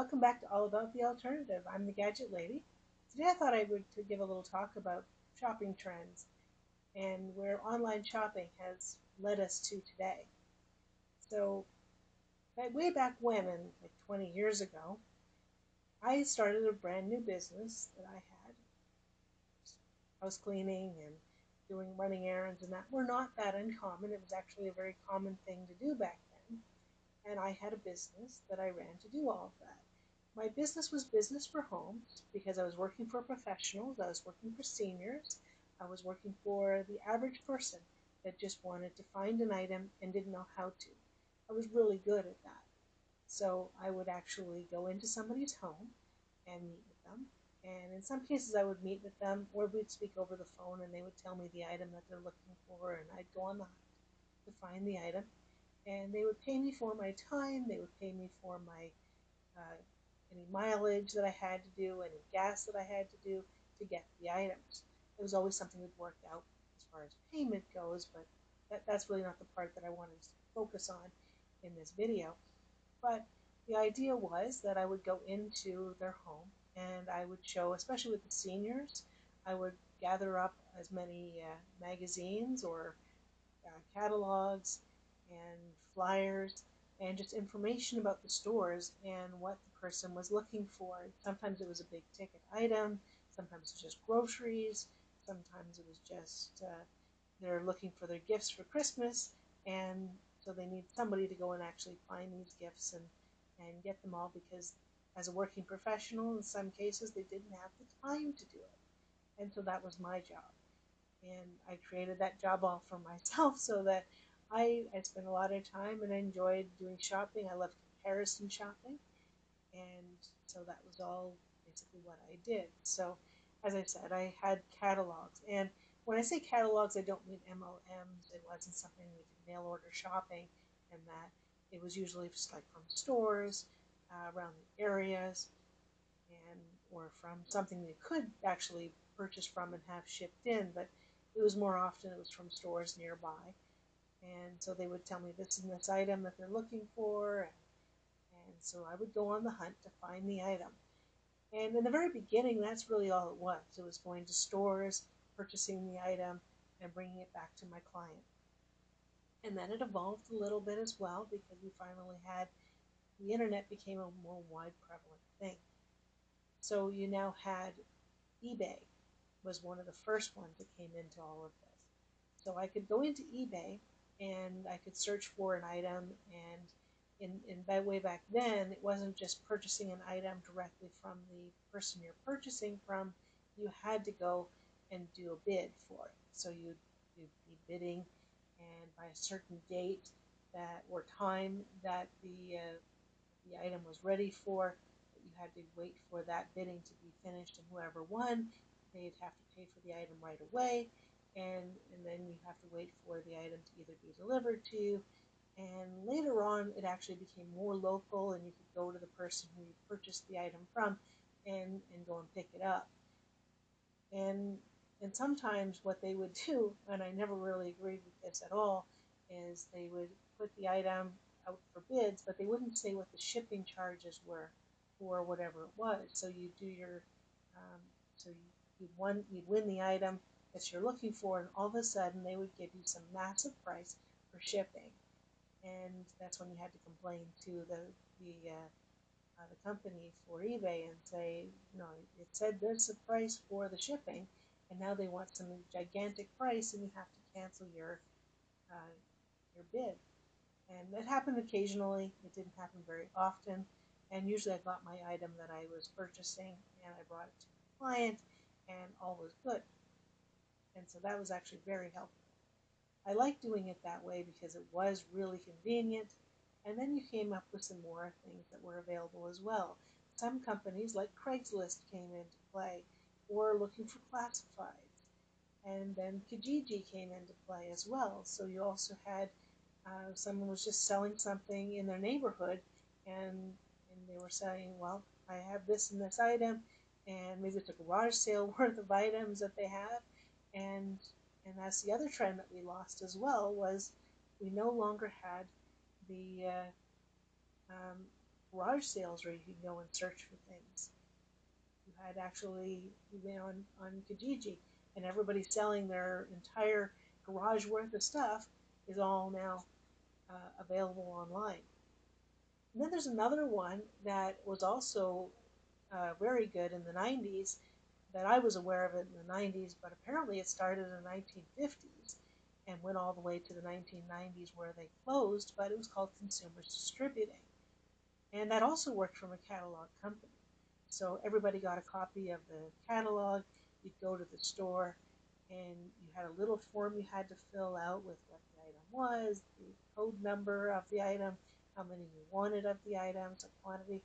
welcome back to All About the Alternative. I'm the Gadget Lady. Today I thought I would give a little talk about shopping trends and where online shopping has led us to today. So, way back when, like 20 years ago, I started a brand new business that I had, house cleaning and doing running errands, and that were not that uncommon. It was actually a very common thing to do back then. And I had a business that I ran to do all of that. My business was business for homes because I was working for professionals, I was working for seniors, I was working for the average person that just wanted to find an item and didn't know how to. I was really good at that. So I would actually go into somebody's home and meet with them. And in some cases, I would meet with them, or we'd speak over the phone, and they would tell me the item that they're looking for, and I'd go on the hunt to find the item. And they would pay me for my time. They would pay me for my uh, any mileage that I had to do, any gas that I had to do to get the items. It was always something that worked out as far as payment goes, but that's really not the part that I wanted to focus on in this video. But the idea was that I would go into their home and I would show, especially with the seniors, I would gather up as many magazines or catalogs and flyers and just information about the stores and what the person was looking for. Sometimes it was a big ticket item, sometimes it was just groceries, sometimes it was just they're looking for their gifts for Christmas, and so they need somebody to go and actually find these gifts and get them all because as a working professional, in some cases, they didn't have the time to do it. And so that was my job. And I created that job all for myself so that I spent a lot of time and I enjoyed doing shopping. I loved comparison shopping. And so that was all basically what I did. So, as I said, I had catalogs. And when I say catalogs, I don't mean MLMs. It wasn't something we did mail order shopping and that. It was usually just like from stores around the areas and or from something you could actually purchase from and have shipped in, but it was more often it was from stores nearby. And so they would tell me this and this item that they're looking for, and so I would go on the hunt to find the item. And in the very beginning, that's really all it was. It was going to stores, purchasing the item, and bringing it back to my client. And then it evolved a little bit as well because we finally had the internet became a more wide prevalent thing. So you now had eBay was one of the first ones that came into all of this. So I could go into eBay and I could search for an item, and by way back then, it wasn't just purchasing an item directly from the person you're purchasing from. You had to go and do a bid for it. So you'd be bidding, and by a certain date that or time that the item was ready for, you had to wait for that bidding to be finished, and whoever won, they'd have to pay for the item right away, and then you have to wait for the item to either be delivered to you. And later on, it actually became more local, and you could go to the person who you purchased the item from and go and pick it up. And and sometimes what they would do, and I never really agreed with this at all, is they would put the item out for bids, but they wouldn't say what the shipping charges were for whatever it was. So you do your, so you'd win the item that you're looking for, and all of a sudden they would give you some massive price for shipping, and that's when you had to complain to the company for eBay and say, no, it said this a price for the shipping, and now they want some gigantic price, and you have to cancel uh, your bid. And it happened occasionally. It didn't happen very often. And usually I got my item that I was purchasing and I brought it to the client, and all was good. And so that was actually very helpful. I liked doing it that way because it was really convenient. And then you came up with some more things that were available as well. Some companies like Craigslist came into play, or looking for classifieds. And then Kijiji came into play as well. So you also had someone was just selling something in their neighborhood, and they were saying, well, I have this and this item, and maybe it's a garage sale worth of items that they have, and and that's the other trend that we lost as well was we no longer had the um, garage sales where you could go and search for things. You had actually, you went on Kijiji, and everybody selling their entire garage worth of stuff is all now available online. And then there's another one that was also very good in the 90s that I was aware of it in the 90s, but apparently it started in the 1950s and went all the way to the 1990s where they closed, but it was called Consumers Distributing. And that also worked from a catalog company. So everybody got a copy of the catalog. You'd go to the store and you had a little form you had to fill out with what the item was, the code number of the item, how many you wanted of the items, a quantity,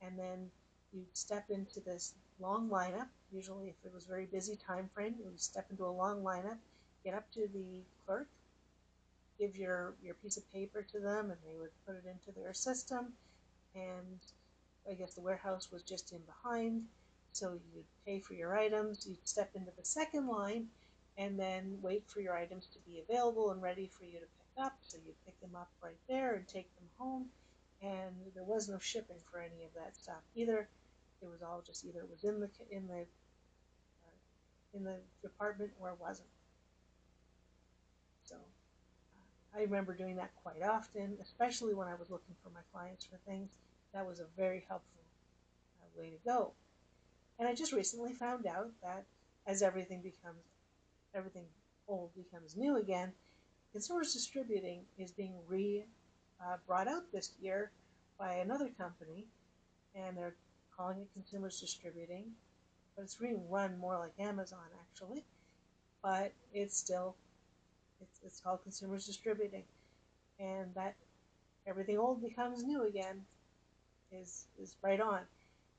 and then you'd step into this long lineup. Usually if it was a very busy time frame, you would step into a long lineup, get up to the clerk, give your piece of paper to them, and they would put it into their system. And I guess the warehouse was just in behind, so you'd pay for your items, you'd step into the second line, and then wait for your items to be available and ready for you to pick up. So you'd pick them up right there and take them home, and there was no shipping for any of that stuff either. It was all just either it was in the department or it wasn't. So I remember doing that quite often, especially when I was looking for my clients for things. That was a very helpful way to go. And I just recently found out that as everything old becomes new again, Consumers Distributing is being brought out this year by another company, and they're calling it Consumers Distributing, but it's being run more like Amazon actually, but it's called Consumers Distributing, and that everything old becomes new again is right on.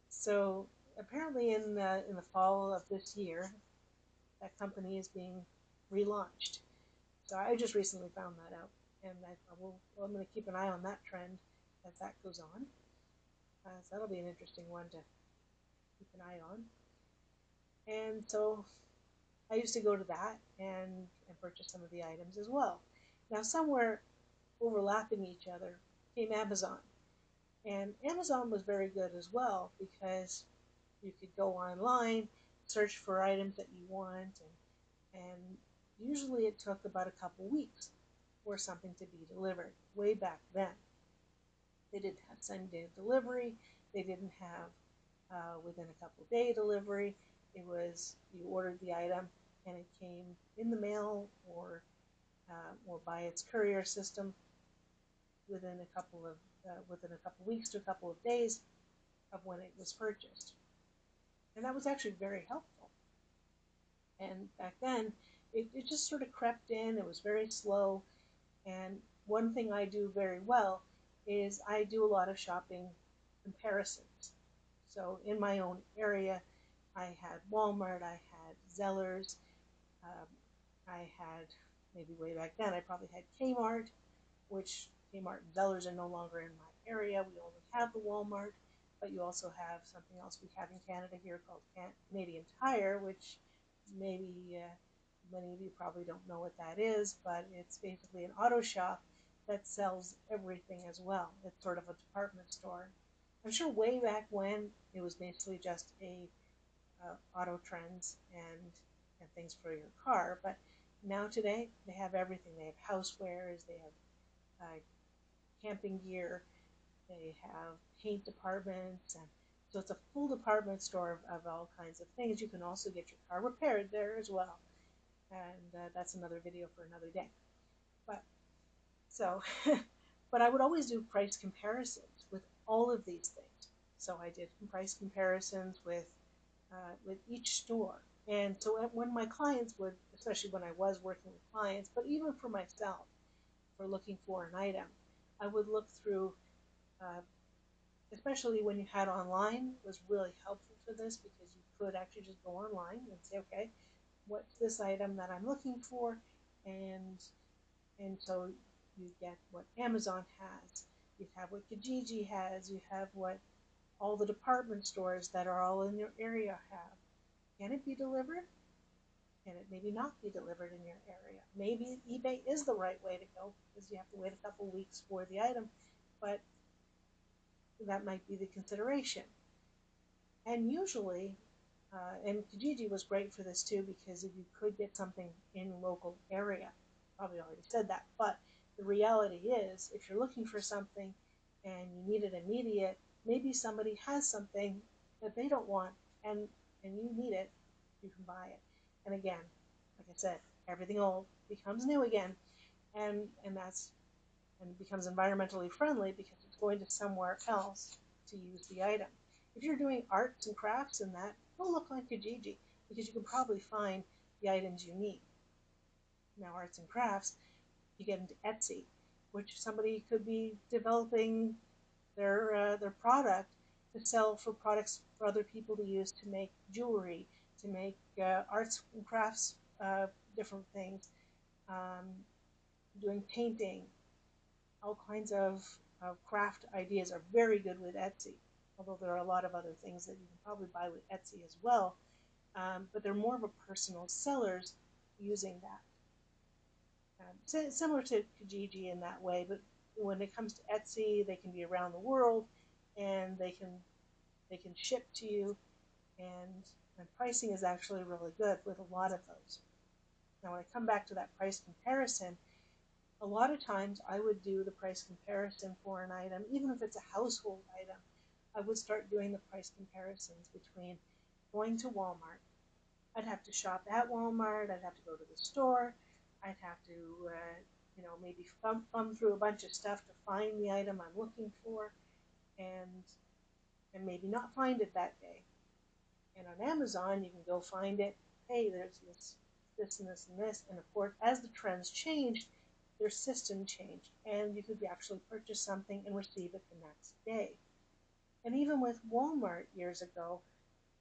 So apparently in the fall of this year, that company is being relaunched. So I just recently found that out, and I'm going to keep an eye on that trend as that goes on. So that'll be an interesting one to keep an eye on. And so I used to go to that and purchase some of the items as well. Now somewhere overlapping each other came Amazon. And Amazon was very good as well because you could go online, search for items that you want, and usually it took about a couple weeks for something to be delivered. Way back then, they didn't have same-day delivery. They didn't have within a couple day delivery. It was you ordered the item and it came in the mail or by its courier system within a couple weeks to a couple of days of when it was purchased. And that was actually very helpful. And back then, it just sort of crept in. It was very slow. And one thing I do very well is I do a lot of shopping comparisons. So in my own area, I had Walmart, I had Zellers, I had, maybe way back then, I probably had Kmart, which Kmart and Zellers are no longer in my area. We only have the Walmart, but you also have something else we have in Canada here called Canadian Tire, which maybe many of you probably don't know what that is, but it's basically an auto shop that sells everything as well. It's sort of a department store. I'm sure way back when it was basically just a auto trends and things for your car, but now today they have everything. They have housewares, they have camping gear, they have paint departments, and so it's a full department store of all kinds of things. You can also get your car repaired there as well, and that's another video for another day. But so, but I would always do price comparisons with all of these things. So I did price comparisons with each store. And so when my clients would, especially when I was working with clients, but even for myself, for looking for an item, I would look through, especially when you had online, was really helpful for this because you could actually just go online and say, okay, what's this item that I'm looking for? And so you get what Amazon has, you have what Kijiji has, you have what all the department stores that are all in your area have. Can it be delivered? Can it maybe not be delivered in your area? Maybe eBay is the right way to go because you have to wait a couple weeks for the item, but that might be the consideration. And usually, and Kijiji was great for this too, because if you could get something in local area, probably already said that, but the reality is, if you're looking for something and you need it immediate, maybe somebody has something that they don't want, and you need it, you can buy it. And again, like I said, everything old becomes new again, and that's and becomes environmentally friendly because it's going to somewhere else to use the item. If you're doing arts and crafts and that, go look on Kijiji, because you can probably find the items you need. Now, arts and crafts, you get into Etsy, which somebody could be developing their product to sell for products for other people to use to make jewelry, to make arts and crafts, different things, um, doing painting, all kinds of craft ideas are very good with Etsy. Although there are a lot of other things that you can probably buy with Etsy as well, but they're more of a personal sellers using that. Similar to Kijiji in that way, but when it comes to Etsy, they can be around the world, and they can ship to you, and pricing is actually really good with a lot of those. Now, when I come back to that price comparison, a lot of times I would do the price comparison for an item, even if it's a household item. I would start doing the price comparisons between going to Walmart. I'd have to shop at Walmart. I'd have to go to the store. I'd have to, maybe thumb through a bunch of stuff to find the item I'm looking for, and maybe not find it that day. And on Amazon, you can go find it. Hey, there's this, and this, and this. And of course, as the trends changed, their system changed, and you could actually purchase something and receive it the next day. And even with Walmart years ago,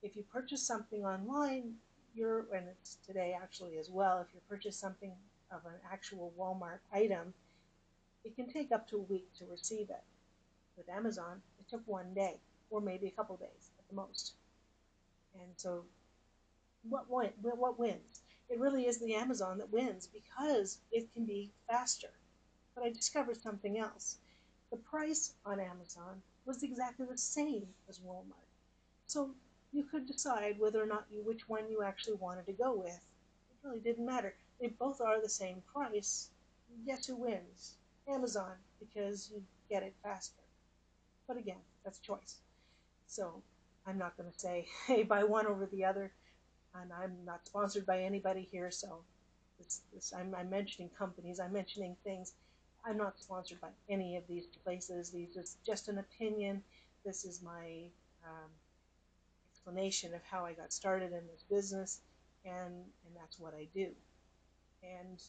if you purchase something online, and it's today actually as well, if you purchase something of an actual Walmart item, it can take up to a week to receive it. With Amazon, it took one day, or maybe a couple days at the most. And so, what wins? It really is the Amazon that wins, because it can be faster. But I discovered something else. The price on Amazon was exactly the same as Walmart. So you could decide whether or not which one you actually wanted to go with. It really didn't matter. They both are the same price. Guess who wins? Amazon, because you get it faster. But again, that's choice. So I'm not going to say, hey, buy one over the other. And I'm not sponsored by anybody here, so I'm mentioning companies, I'm mentioning things. I'm not sponsored by any of these places. These is just an opinion. This is my explanation of how I got started in this business, and that's what I do. And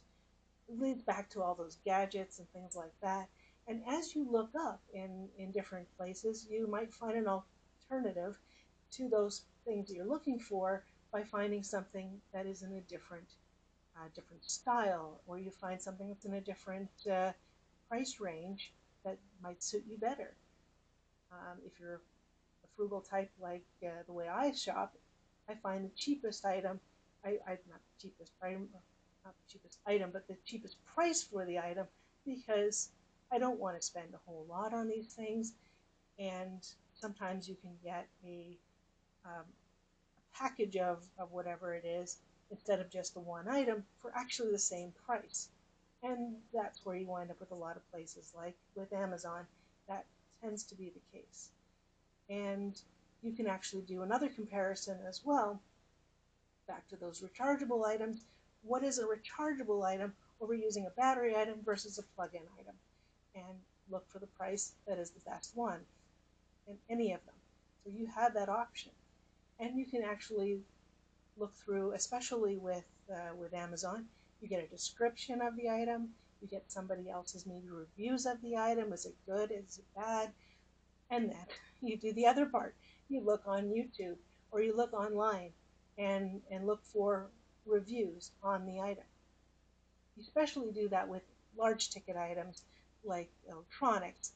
it leads back to all those gadgets and things like that. And as you look up in different places, you might find an alternative to those things that you're looking for by finding something that is in a different style, or you find something that's in a different price range that might suit you better. If you're a frugal type like the way I shop, I find the cheapest item, not the cheapest item, not the cheapest item, but the cheapest price for the item, because I don't want to spend a whole lot on these things, and sometimes you can get a package of whatever it is, instead of just the one item, for actually the same price. And that's where you wind up with a lot of places, like with Amazon. That tends to be the case. And you can actually do another comparison as well, back to those rechargeable items. What is a rechargeable item over using a battery item versus a plug-in item? And look for the price that is the best one in any of them. So you have that option. And you can actually look through, especially with Amazon, you get a description of the item, you get somebody else's maybe reviews of the item. Is it good? Is it bad? And then you do the other part. You look on YouTube, or you look online and look for reviews on the item. You especially do that with large ticket items like electronics,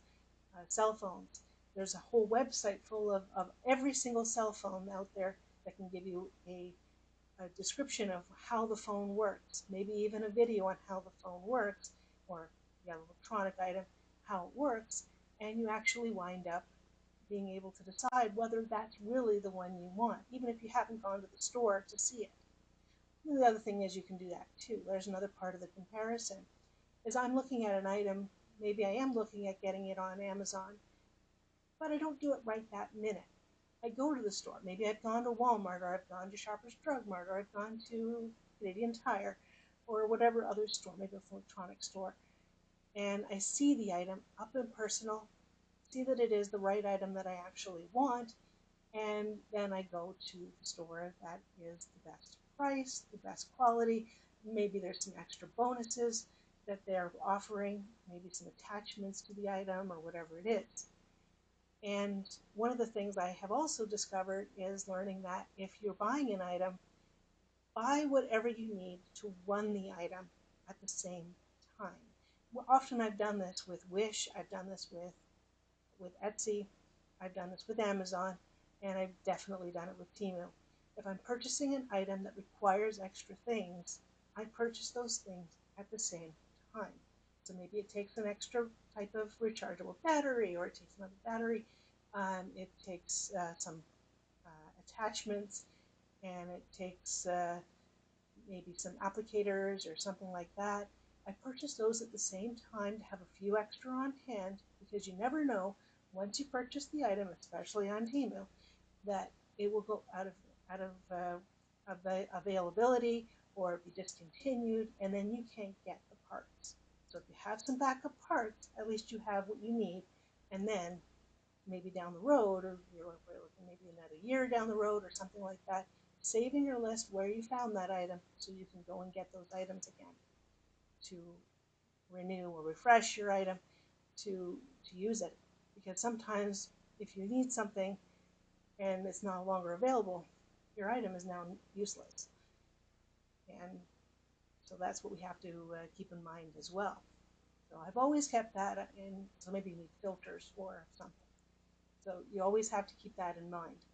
cell phones. There's a whole website full of every single cell phone out there that can give you a description of how the phone works, maybe even a video on how the phone works, or the electronic item, how it works, and you actually wind up being able to decide whether that's really the one you want, even if you haven't gone to the store to see it. And the other thing is you can do that too. There's another part of the comparison. Is I'm looking at an item, maybe I am looking at getting it on Amazon, but I don't do it right that minute. I go to the store. Maybe I've gone to Walmart, or I've gone to Shoppers Drug Mart, or I've gone to Canadian Tire, or whatever other store, maybe an electronic store, and I see the item up and personal, see that it is the right item that I actually want, and then I go to the store that is the best price, the best quality. Maybe there's some extra bonuses that they're offering, maybe some attachments to the item or whatever it is. And one of the things I have also discovered is learning that if you're buying an item, buy whatever you need to run the item at the same time. Well, often I've done this with Wish, I've done this with Etsy, I've done this with Amazon, and I've definitely done it with Temu. If I'm purchasing an item that requires extra things, I purchase those things at the same time. So maybe it takes an extra type of rechargeable battery, or it takes another battery. It takes some attachments, and it takes maybe some applicators or something like that. I purchase those at the same time to have a few extra on hand, because you never know, once you purchase the item, especially on Temu, that it will go out of availability or be discontinued, and then you can't get the parts. So if you have some backup parts, at least you have what you need, and then maybe down the road, or maybe another year down the road or something like that, save in your list where you found that item so you can go and get those items again to renew or refresh your item to use it. Because sometimes if you need something and it's no longer available, your item is now useless. And so that's what we have to keep in mind as well. So I've always kept that in, so maybe you need filters or something. So you always have to keep that in mind.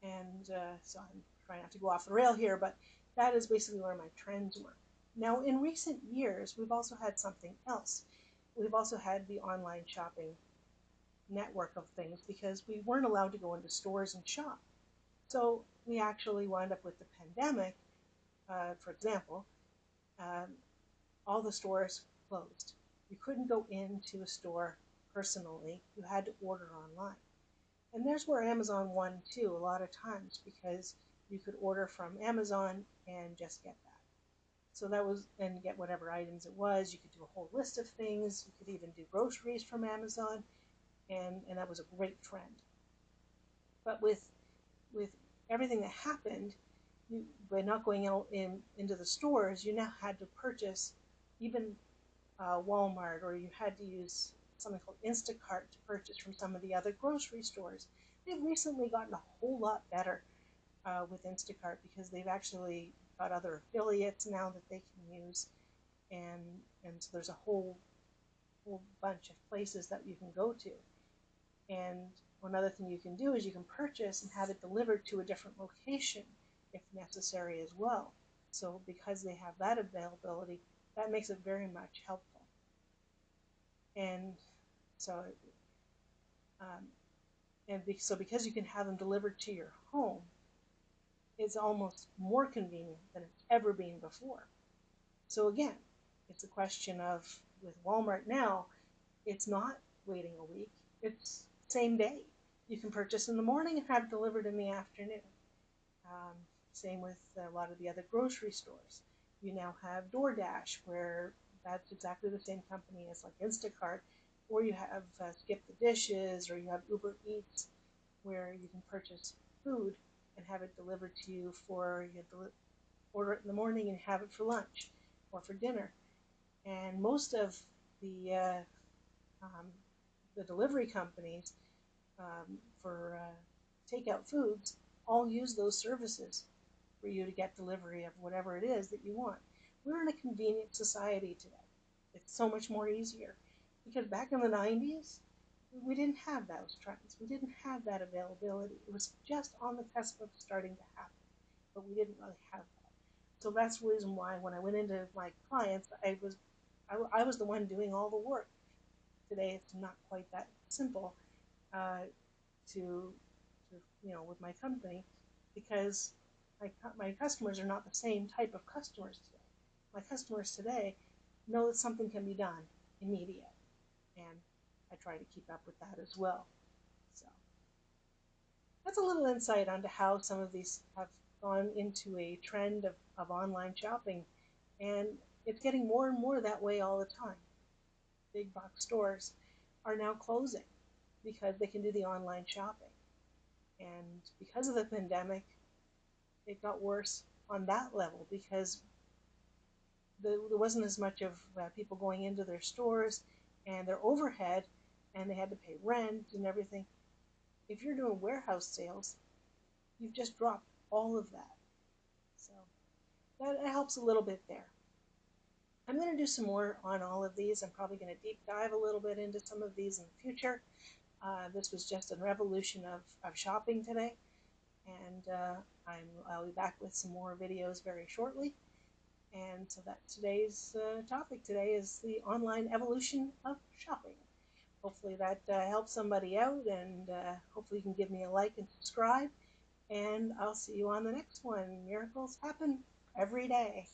And so I'm trying not to go off the rail here, but that is basically where my trends were. Now, in recent years, we've also had something else. We've also had the online shopping network of things, because we weren't allowed to go into stores and shop. So we actually wound up with the pandemic, for example, all the stores closed. You couldn't go into a store personally. You had to order online. And there's where Amazon won too, a lot of times, because you could order from Amazon and just get that. So that was, and get whatever items it was. You could do a whole list of things. You could even do groceries from Amazon, and that was a great trend. But with everything that happened, by not going out into the stores, you now had to purchase even Walmart, or you had to use something called Instacart to purchase from some of the other grocery stores. They've recently gotten a whole lot better with Instacart, because they've actually got other affiliates now that they can use, and so there's a whole bunch of places that you can go to. And one other thing you can do is you can purchase and have it delivered to a different location if necessary as well. So because they have that availability, that makes it very much helpful. And so, so because you can have them delivered to your home, it's almost more convenient than it's ever been before. So again, it's a question of, with Walmart now, it's not waiting a week, it's same day. You can purchase in the morning and have it delivered in the afternoon. Same with a lot of the other grocery stores. You now have DoorDash, where that's exactly the same company as like Instacart, or you have Skip the Dishes, or you have Uber Eats, where you can purchase food and have it delivered to you for, you order it in the morning and have it for lunch or for dinner. And most of the delivery companies for takeout foods all use those services for you to get delivery of whatever it is that you want. We're in a convenient society today. It's so much more easier, because back in the 90s, we didn't have those trends. We didn't have that availability. It was just on the cusp of starting to happen, but we didn't really have that. So that's the reason why when I went into my clients, I was the one doing all the work. Today it's not quite that simple, uh, with my company, because my customers are not the same type of customers today. My customers today know that something can be done immediate, and I try to keep up with that as well. So that's a little insight onto how some of these have gone into a trend of online shopping, and it's getting more and more that way all the time. Big box stores are now closing because they can do the online shopping. And because of the pandemic, it got worse on that level because there wasn't as much of people going into their stores and their overhead, and they had to pay rent and everything. If you're doing warehouse sales, you've just dropped all of that. So that helps a little bit there. I'm going to do some more on all of these. I'm probably going to deep dive a little bit into some of these in the future. This was just a revolution of shopping today, and I'll be back with some more videos very shortly. And so that today's topic today is the online evolution of shopping. Hopefully that helps somebody out, and hopefully you can give me a like and subscribe. And I'll see you on the next one. Miracles happen every day.